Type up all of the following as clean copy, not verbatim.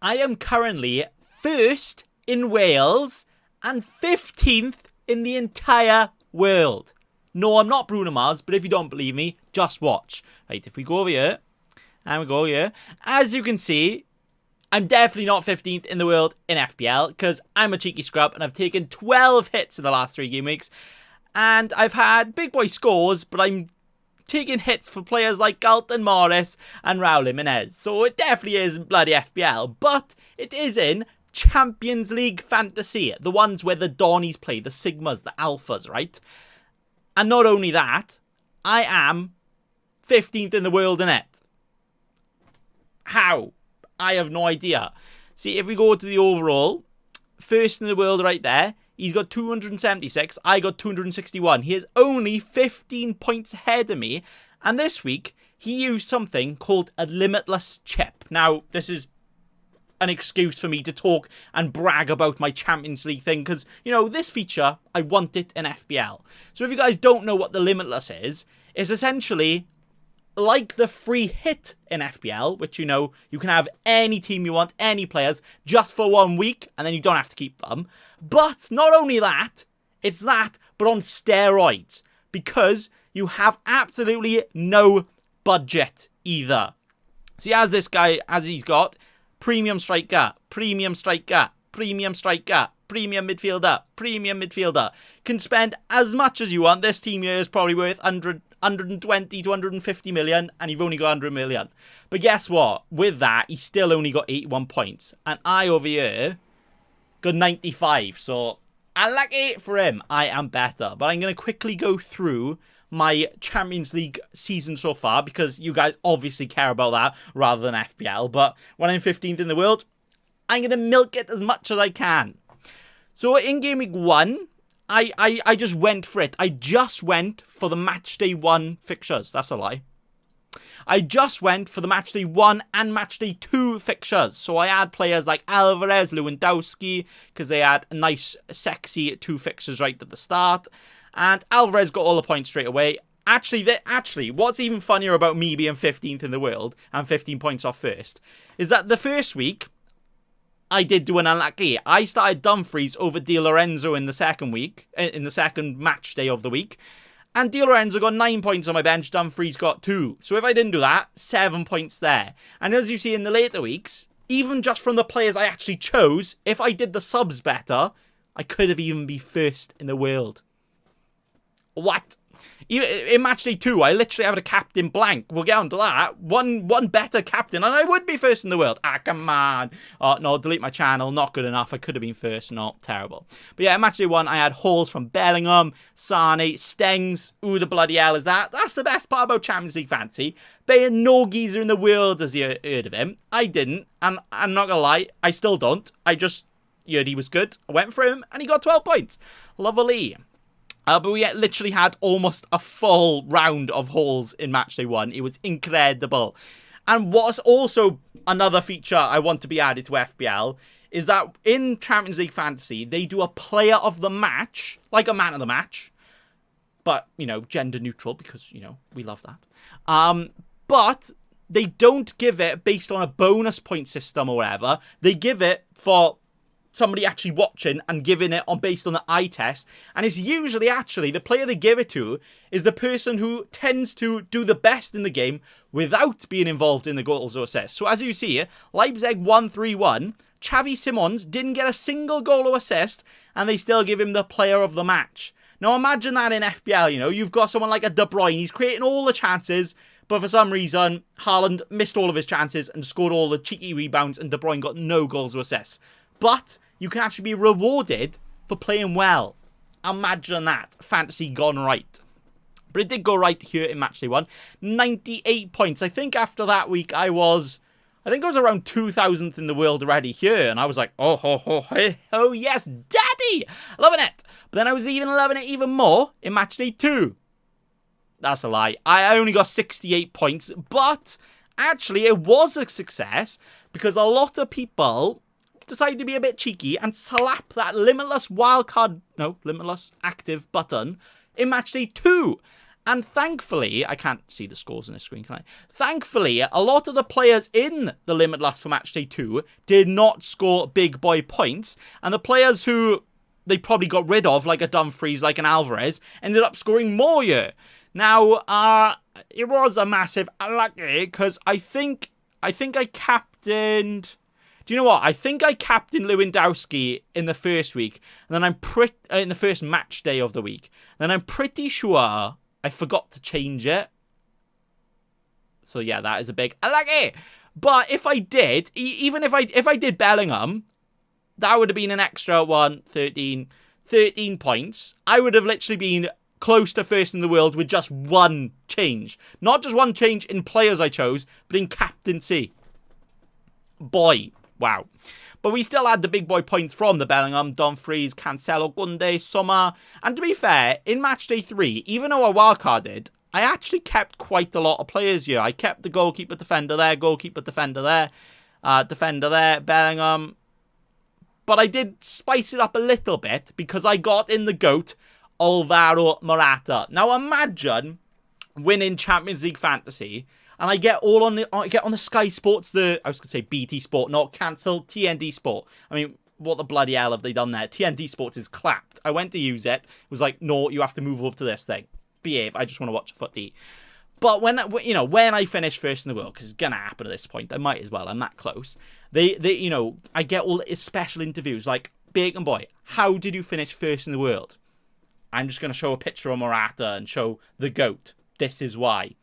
I am currently 1st in Wales and 15th in the entire world. No, I'm not Bruno Mars, but if you don't believe me, just watch. Right, if we go over here, and we go here, as you can see, I'm definitely not 15th in the world in FPL, because I'm a cheeky scrub, and I've taken 12 hits in the last 3 game weeks, and I've had big boy scores, but I'm taking hits for players like Galton Morris and Raul Jimenez. So it definitely is bloody FPL, but it is in Champions League Fantasy, the ones where the Donnies play, the Sigmas, the Alphas, right? And not only that, I am 15th in the world in it. How? I have no idea. See, if we go to the overall, 1st in the world right there, he's got 276, I got 261. He is only 15 points ahead of me. And this week, he used something called a limitless chip. Now, this is an excuse for me to talk and brag about my Champions League thing, because, you know, this feature, I want it in FPL. So if you guys don't know what the limitless is, it's essentially like the free hit in FPL, which, you know, you can have any team you want, any players, just for 1 week, and then you don't have to keep them. But not only that, it's that, but on steroids, because you have absolutely no budget either. See, as this guy, as he's got premium striker, premium striker, premium striker, premium midfielder, can spend as much as you want. This team here is probably worth 120 to 150 million, and you've only got 100 million. But guess what? With that, he's still only got 81 points. And I over here got 95. So, unlucky for him, I am better. But I'm going to quickly go through my Champions League season so far, because you guys obviously care about that rather than FPL. But when I'm 15th in the world, I'm going to milk it as much as I can. So in game week 1, I just went for it. I just went for the match day 1 fixtures. That's a lie. I just went for the match day 1 and match day 2 fixtures. So I had players like Alvarez, Lewandowski, because they had a nice, sexy 2 fixtures right at the start. And Alvarez got all the points straight away. Actually, what's even funnier about me being 15th in the world and 15 points off first is that the first week, I did do an unlucky. I started Dumfries over Di Lorenzo in the second week, in the second match day of the week. And Di Lorenzo got 9 points on my bench, Dumfries got 2. So if I didn't do that, 7 points there. And as you see in the later weeks, even just from the players I actually chose, if I did the subs better, I could have even been 1st in the world. What? In match day 2, I literally have a captain blank. We'll get on to that. One better captain, and I would be 1st in the world. Ah, come on. Oh, no, delete my channel. Not good enough. I could have been 1st. No, terrible. But yeah, in match day 1, I had hauls from Bellingham, Sane, Stengs. Who the bloody hell is that? That's the best part about Champions League Fantasy. Paying no geezer in the world has he heard of him. I didn't, and I'm not going to lie, I still don't. I just heard he was good. I went for him, and he got 12 points. Lovely. But we literally had almost a full round of hauls in matchday 1. It was incredible. And what's also another feature I want to be added to FPL is that in Champions League Fantasy, they do a player of the match, like a man of the match. But, you know, gender neutral, because, you know, we love that. But they don't give it based on a bonus point system or whatever. They give it for somebody actually watching and giving it based on the eye test. And it's usually actually the player they give it to is the person who tends to do the best in the game without being involved in the goals or assists. So as you see here, Leipzig 1-3-1. Xavi Simons didn't get a single goal or assist, and they still give him the player of the match. Now imagine that in FPL, you know, you've got someone like a De Bruyne, he's creating all the chances, but for some reason, Haaland missed all of his chances and scored all the cheeky rebounds, and De Bruyne got no goals or assists. But you can actually be rewarded for playing well. Imagine that. Fantasy gone right. But it did go right here in matchday 1. 98 points. I think after that week I was around 2,000th in the world already here. And I was like, oh yes, daddy! Loving it. But then I was even loving it even more in matchday 2. That's a lie. I only got 68 points. But actually it was a success because a lot of people decided to be a bit cheeky and slap that limitless active button in matchday 2. And thankfully, I can't see the scores on the screen, can I? Thankfully, a lot of the players in the Limitless for Match Day 2 did not score big boy points. And the players who they probably got rid of, like a Dumfries, like an Alvarez, ended up scoring more here. Now, it was a massive unlucky because I think I captained... Do you know what? I think I captained Lewandowski in the first week. And then in the first match day of the week. Then I'm pretty sure I forgot to change it. So yeah, that is a big unlucky. But if I did, even if I did Bellingham, that would have been an extra 13 points. I would have literally been close to first in the world with just one change. Not just one change in players I chose, but in captaincy. Boy, wow. But we still had the big boy points from the Bellingham, Dumfries, Cancelo, Gunde, Sommer. And to be fair, in match day 3, even though I wildcarded, I actually kept quite a lot of players here. I kept the goalkeeper, defender there, defender there, Bellingham. But I did spice it up a little bit because I got in the GOAT, Alvaro Morata. Now imagine winning Champions League Fantasy, and I get on the Sky Sports, I was going to say BT Sport, not cancelled, TND Sport. I mean, what the bloody hell have they done there? TND Sports is clapped. I went to use it. It was like, no, you have to move over to this thing. Behave. I just want to watch a footy. But when I finish first in the world, because it's gonna happen at this point, I might as well. I'm that close. I get all these special interviews like, Bacon Boy, how did you finish first in the world? I'm just gonna show a picture of Morata and show the GOAT. This is why.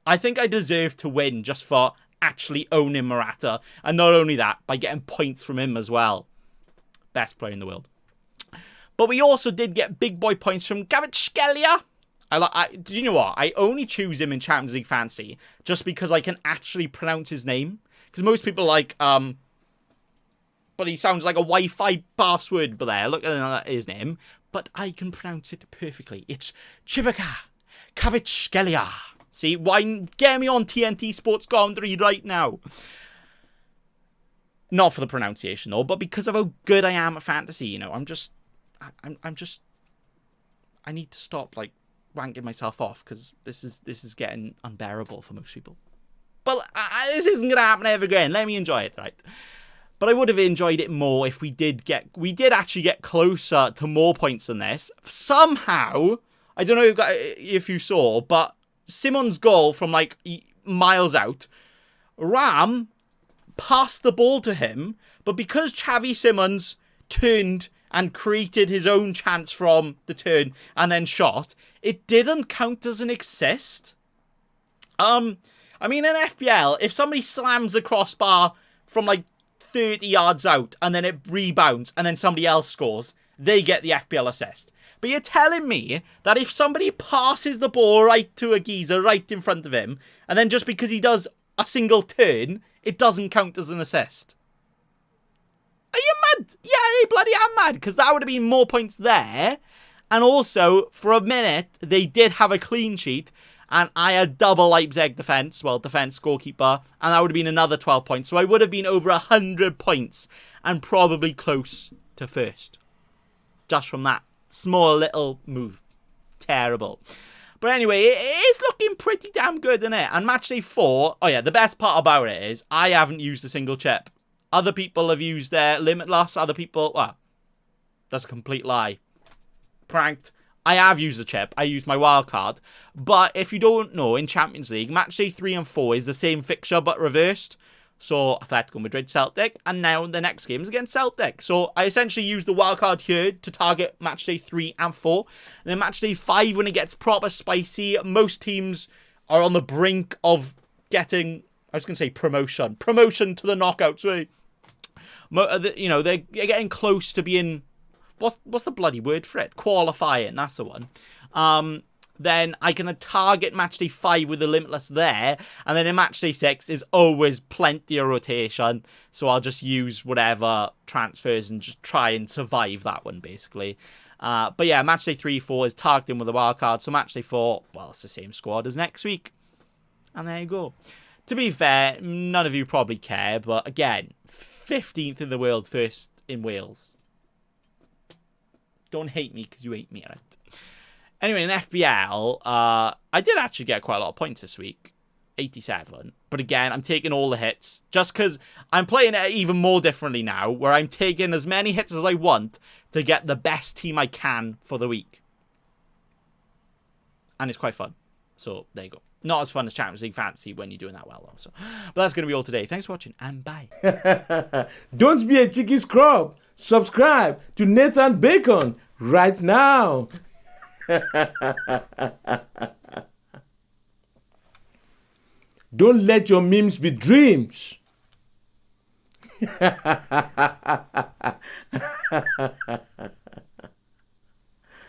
I think I deserve to win just for actually owning Morata, and not only that, by getting points from him as well. Best player in the world. But we also did get big boy points from Kvaratskhelia. Do you know what? I only choose him in Champions League Fantasy just because I can actually pronounce his name. Because most people are like, but he sounds like a Wi-Fi password there. Look at his name. But I can pronounce it perfectly. It's Chivaka Kvaratskhelia. See, why get me on TNT Sports Commentary right now? Not for the pronunciation though, but because of how good I am at fantasy. You know, I need to stop like wanking myself off because this is getting unbearable for most people. But this isn't gonna happen ever again. Let me enjoy it, right? But I would have enjoyed it more if we did actually get closer to more points than this. Somehow, I don't know if you saw, but Simon's goal from like miles out, Ram passed the ball to him, but because Xavi Simons turned and created his own chance from the turn and then shot, it didn't count as an assist. I mean, in FPL, if somebody slams a crossbar from like 30 yards out and then it rebounds and then somebody else scores, they get the FPL assist. But you're telling me that if somebody passes the ball right to a geezer right in front of him, and then just because he does a single turn, it doesn't count as an assist? Are you mad? Yeah, I bloody am mad, because that would have been more points there. And also, for a minute, they did have a clean sheet, and I had double Leipzig defense, goalkeeper, and that would have been another 12 points. So I would have been over 100 points, and probably close to first. Just from that small little move. Terrible. But anyway, it is looking pretty damn good, isn't it? And matchday 4, oh yeah, the best part about it is I haven't used a single chip. Other people have used their limitless. Other people, well, that's a complete lie. Pranked. I have used a chip. I used my wild card. But if you don't know, in Champions League, matchday 3 and 4 is the same fixture but reversed. So Atletico Madrid, Celtic, and now the next game is against Celtic. So I essentially used the wildcard here to target matchday 3 and 4. And then matchday 5, when it gets proper spicy, most teams are on the brink of getting, I was going to say promotion to the knockouts. Right? You know, they're getting close to being, what's the bloody word for it? Qualifying, that's the one. Then I can target matchday 5 with the limitless there. And then in matchday 6 is always plenty of rotation. So I'll just use whatever transfers and just try and survive that one, basically. But yeah, matchday 3, 4 is targeting with a wild card. So matchday 4, well, it's the same squad as next week. And there you go. To be fair, none of you probably care. But again, 15th in the world, first in Wales. Don't hate me because you hate me, right? Anyway, in FPL, I did actually get quite a lot of points this week. 87. But again, I'm taking all the hits. Just because I'm playing it even more differently now, where I'm taking as many hits as I want to get the best team I can for the week. And it's quite fun. So, there you go. Not as fun as Champions League Fantasy when you're doing that well, though. So, but that's going to be all today. Thanks for watching, and bye. Don't be a cheeky scrub. Subscribe to Nathan Bacon right now. Don't let your memes be dreams.